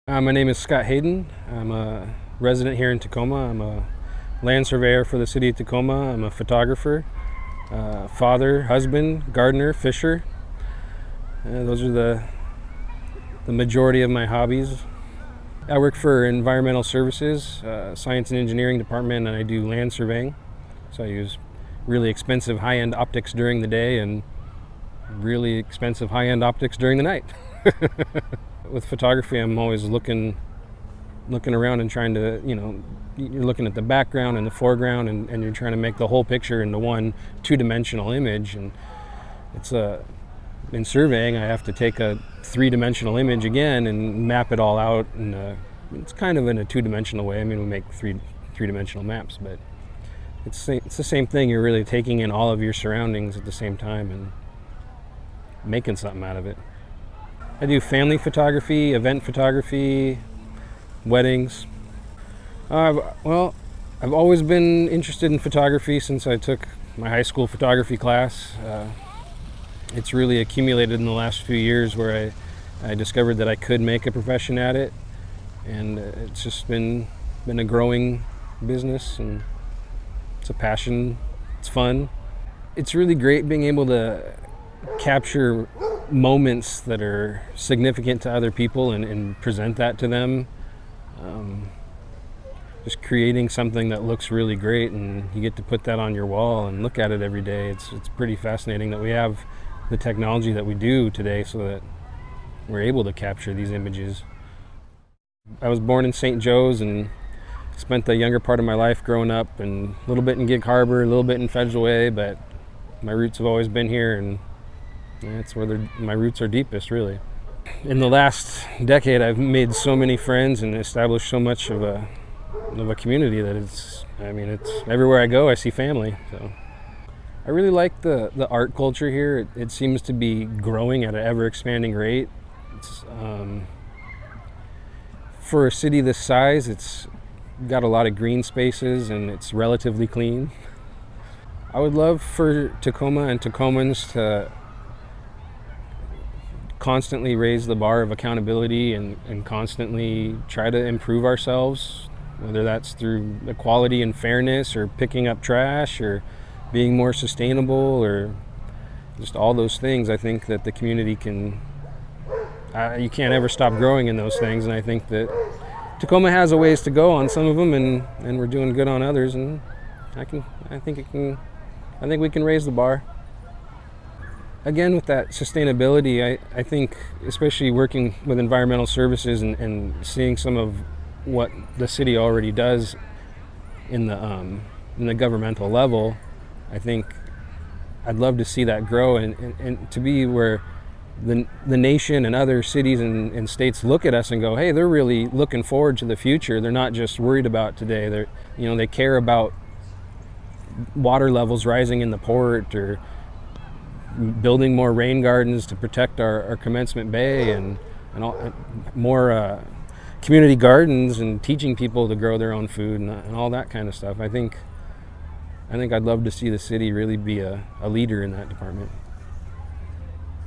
My name is Scott Haydon. I'm a resident here in Tacoma. I'm a land surveyor for the City of Tacoma. I'm a photographer, father, husband, gardener, fisher. Those are the majority of my hobbies. I work for environmental services, science and engineering department, and I do land surveying. So I use really expensive high-end optics during the day and really expensive high-end optics during the night. With photography, I'm always looking around and trying to, you're looking at the background and the foreground, and you're trying to make the whole picture into one two-dimensional image. And it's in surveying, I have to take a three-dimensional image again and map it all out, and it's kind of in a two-dimensional way. I mean, we make three-dimensional maps, but it's the same thing. You're really taking in all of your surroundings at the same time and making something out of it. I do family photography, event photography, weddings. I've always been interested in photography since I took my high school photography class. It's really accumulated in the last few years where I discovered that I could make a profession at it, and it's just been a growing business, and it's a passion. It's fun. It's really great being able to capture moments that are significant to other people and present that to them. Just creating something that looks really great, and you get to put that on your wall and look at it every day. It's pretty fascinating that we have the technology that we do today so that we're able to capture these images. I was born in St. Joe's and spent the younger part of my life growing up, and a little bit in Gig Harbor, a little bit in Federal, but my roots have always been here, and that's where my roots are deepest, really. In the last decade, I've made so many friends and established so much of a community that it's everywhere I go, I see family. So I really like the art culture here. It seems to be growing at an ever-expanding rate. For a city this size, it's got a lot of green spaces and it's relatively clean. I would love for Tacoma and Tacomans to constantly raise the bar of accountability and constantly try to improve ourselves, whether that's through equality and fairness or picking up trash or being more sustainable or just all those things. I think that the community you can't ever stop growing in those things, and I think that Tacoma has a ways to go on some of them, and we're doing good on others, and I think we can raise the bar. Again, with that sustainability, I think, especially working with environmental services and seeing some of what the city already does in the governmental level, I think I'd love to see that grow and to be where the nation and other cities and states look at us and go, hey, they're really looking forward to the future. They're not just worried about today. They care about water levels rising in the port, or building more rain gardens to protect our commencement bay, and more community gardens, and teaching people to grow their own food and all that kind of stuff. I think I'd love to see the city really be a leader in that department.